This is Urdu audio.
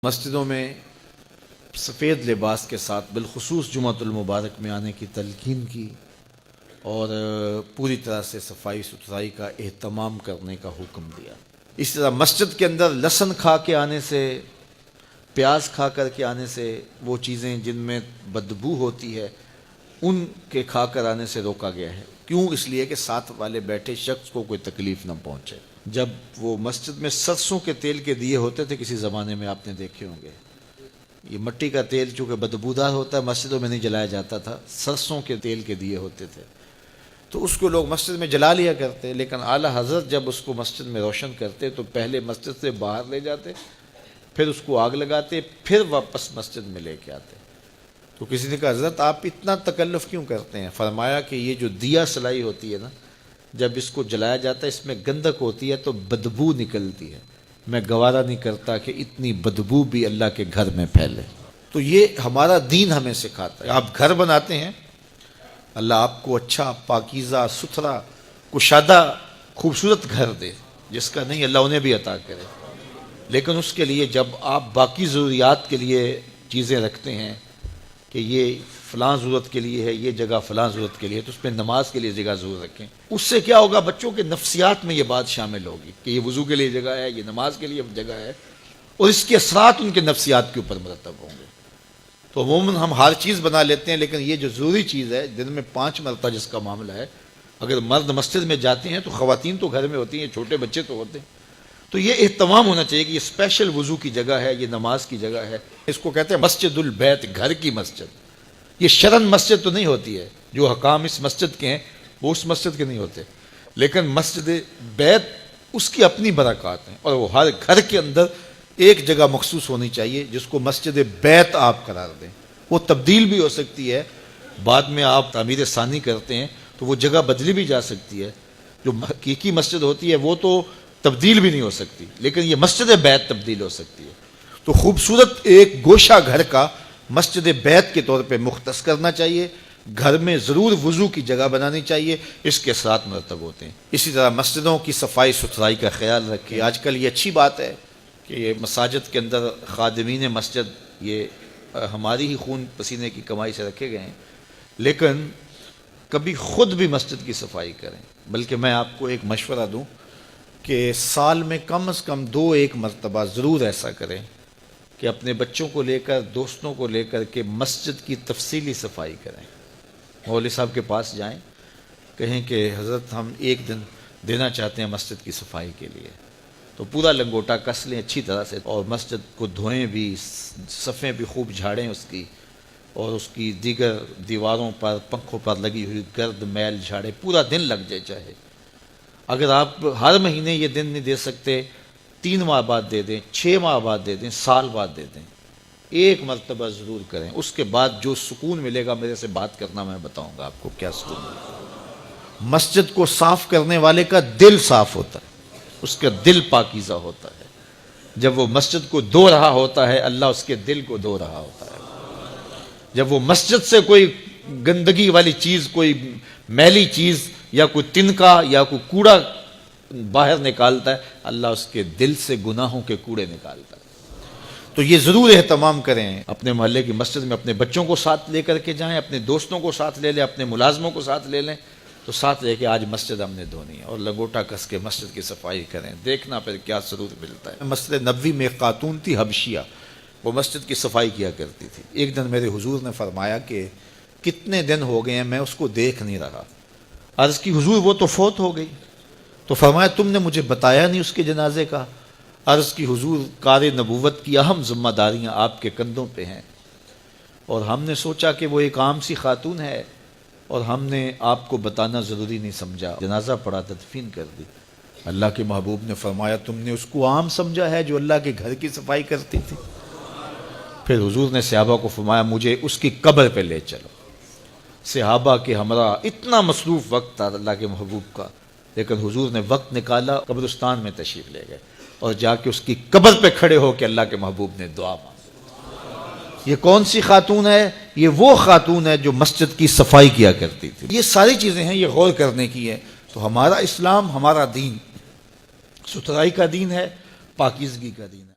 مسجدوں میں سفید لباس کے ساتھ بالخصوص جمعۃ المبارک میں آنے کی تلقین کی اور پوری طرح سے صفائی ستھرائی کا اہتمام کرنے کا حکم دیا۔ اس طرح مسجد کے اندر لہسن کھا کے آنے سے، پیاز کھا کر کے آنے سے، وہ چیزیں جن میں بدبو ہوتی ہے ان کے کھا کر آنے سے روکا گیا ہے۔ کیوں؟ اس لیے کہ ساتھ والے بیٹھے شخص کو کوئی تکلیف نہ پہنچے۔ جب وہ مسجد میں سرسوں کے تیل کے دیے ہوتے تھے، کسی زمانے میں آپ نے دیکھے ہوں گے، یہ مٹی کا تیل چونکہ بدبودار ہوتا ہے مسجدوں میں نہیں جلایا جاتا تھا، سرسوں کے تیل کے دیے ہوتے تھے، تو اس کو لوگ مسجد میں جلا لیا کرتے، لیکن اعلیٰ حضرت جب اس کو مسجد میں روشن کرتے تو پہلے مسجد سے باہر لے جاتے، پھر اس کو آگ لگاتے، پھر واپس مسجد میں لے کے آتے۔ تو کسی نے کہا حضرت آپ اتنا تکلف کیوں کرتے ہیں؟ فرمایا کہ یہ جو دیا سلائی ہوتی ہے نا، جب اس کو جلایا جاتا ہے اس میں گندک ہوتی ہے تو بدبو نکلتی ہے، میں گوارا نہیں کرتا کہ اتنی بدبو بھی اللہ کے گھر میں پھیلے۔ تو یہ ہمارا دین ہمیں سکھاتا ہے۔ آپ گھر بناتے ہیں، اللہ آپ کو اچھا پاکیزہ ستھرا کشادہ خوبصورت گھر دے، جس کا نہیں اللہ انہیں بھی عطا کرے، لیکن اس کے لیے جب آپ باقی ضروریات کے لیے چیزیں رکھتے ہیں کہ یہ فلاں ضرورت کے لیے ہے، یہ جگہ فلاں ضرورت کے لیے ہے، تو اس میں نماز کے لیے جگہ ضرور رکھیں۔ اس سے کیا ہوگا؟ بچوں کے نفسیات میں یہ بات شامل ہوگی کہ یہ وضو کے لیے جگہ ہے، یہ نماز کے لیے جگہ ہے، اور اس کے اثرات ان کے نفسیات کے اوپر مرتب ہوں گے۔ تو عموماً ہم ہر چیز بنا لیتے ہیں، لیکن یہ جو ضروری چیز ہے دن میں 5 مرتبہ جس کا معاملہ ہے، اگر مرد مسجد میں جاتے ہیں تو خواتین تو گھر میں ہوتی ہیں، چھوٹے بچے تو ہوتے ہیں، تو یہ اہتمام ہونا چاہیے کہ یہ اسپیشل وضو کی جگہ ہے، یہ نماز کی جگہ ہے۔ اس کو کہتے ہیں مسجد البیت، گھر کی مسجد۔ یہ شرن مسجد تو نہیں ہوتی ہے، جو حکام اس مسجد کے ہیں وہ اس مسجد کے نہیں ہوتے، لیکن مسجد بیت اس کی اپنی برکات ہیں، اور وہ ہر گھر کے اندر ایک جگہ مخصوص ہونی چاہیے جس کو مسجد بیت آپ قرار دیں۔ وہ تبدیل بھی ہو سکتی ہے، بعد میں آپ تعمیر ثانی کرتے ہیں تو وہ جگہ بدلی بھی جا سکتی ہے۔ جو حقیقی مسجد ہوتی ہے وہ تو تبدیل بھی نہیں ہو سکتی، لیکن یہ مسجد بیت تبدیل ہو سکتی ہے۔ تو خوبصورت ایک گوشہ گھر کا مسجد بیت کے طور پہ مختص کرنا چاہیے، گھر میں ضرور وضو کی جگہ بنانی چاہیے، اس کے ساتھ مرتب ہوتے ہیں۔ اسی طرح مسجدوں کی صفائی ستھرائی کا خیال رکھیں۔ آج کل یہ اچھی بات ہے کہ یہ مساجد کے اندر خادمین مسجد یہ ہماری ہی خون پسینے کی کمائی سے رکھے گئے ہیں، لیکن کبھی خود بھی مسجد کی صفائی کریں۔ بلکہ میں آپ کو ایک مشورہ دوں کہ سال میں کم از کم 2-1 مرتبہ ضرور ایسا کریں کہ اپنے بچوں کو لے کر، دوستوں کو لے کر کے مسجد کی تفصیلی صفائی کریں۔ مولوی صاحب کے پاس جائیں، کہیں کہ حضرت ہم ایک دن دینا چاہتے ہیں مسجد کی صفائی کے لیے، تو پورا لنگوٹا کس لیں اچھی طرح سے، اور مسجد کو دھوئیں بھی، صفیں بھی خوب جھاڑیں اس کی، اور اس کی دیگر دیواروں پر، پنکھوں پر لگی ہوئی گرد میل جھاڑیں، پورا دن لگ جائے چاہے۔ اگر آپ ہر مہینے یہ دن نہیں دے سکتے، 3 ماہ بعد دے دیں، 6 ماہ بعد دے دیں، سال بعد دے دیں، ایک مرتبہ ضرور کریں۔ اس کے بعد جو سکون ملے گا، میرے سے بات کرنا، میں بتاؤں گا آپ کو کیا سکون ملے گا۔ مسجد کو صاف کرنے والے کا دل صاف ہوتا ہے، اس کا دل پاکیزہ ہوتا ہے۔ جب وہ مسجد کو دھو رہا ہوتا ہے، اللہ اس کے دل کو دھو رہا ہوتا ہے۔ جب وہ مسجد سے کوئی گندگی والی چیز، کوئی میلی چیز یا کوئی تنکا یا کوئی کوڑا باہر نکالتا ہے، اللہ اس کے دل سے گناہوں کے کوڑے نکالتا ہے۔ تو یہ ضرور اہتمام کریں، اپنے محلے کی مسجد میں اپنے بچوں کو ساتھ لے کر کے جائیں، اپنے دوستوں کو ساتھ لے لیں، اپنے ملازموں کو ساتھ لے لیں، تو ساتھ لے کے آج مسجد ہم نے دھونی ہے، اور لنگوٹا کس کے مسجد کی صفائی کریں، دیکھنا پھر کیا سرور ملتا ہے۔ مسجد نبوی میں ایک خاتون تھی حبشیہ، وہ مسجد کی صفائی کیا کرتی تھی۔ ایک دن میرے حضور نے فرمایا کہ کتنے دن ہو گئے ہیں میں اس کو دیکھ نہیں رہا۔ عرض کی حضور وہ تو فوت ہو گئی، تو فرمایا تم نے مجھے بتایا نہیں اس کے جنازے کا۔ عرض کی حضور کار نبوت کی اہم ذمہ داریاں آپ کے کندھوں پہ ہیں، اور ہم نے سوچا کہ وہ ایک عام سی خاتون ہے، اور ہم نے آپ کو بتانا ضروری نہیں سمجھا، جنازہ پڑھا، تدفین کر دی۔ اللہ کے محبوب نے فرمایا تم نے اس کو عام سمجھا ہے جو اللہ کے گھر کی صفائی کرتی تھی؟ پھر حضور نے صحابہ کو فرمایا مجھے اس کی قبر پہ لے چلو۔ صحابہ کے ہمراہ اتنا مصروف وقت تھا اللہ کے محبوب کا، لیکن حضور نے وقت نکالا، قبرستان میں تشریف لے گئے، اور جا کے اس کی قبر پہ کھڑے ہو کے اللہ کے محبوب نے دعا مانگی۔ یہ کون سی خاتون ہے؟ یہ وہ خاتون ہے جو مسجد کی صفائی کیا کرتی تھی۔ یہ ساری چیزیں ہیں، یہ غور کرنے کی ہے۔ تو ہمارا اسلام، ہمارا دین ستھرائی کا دین ہے، پاکیزگی کا دین ہے۔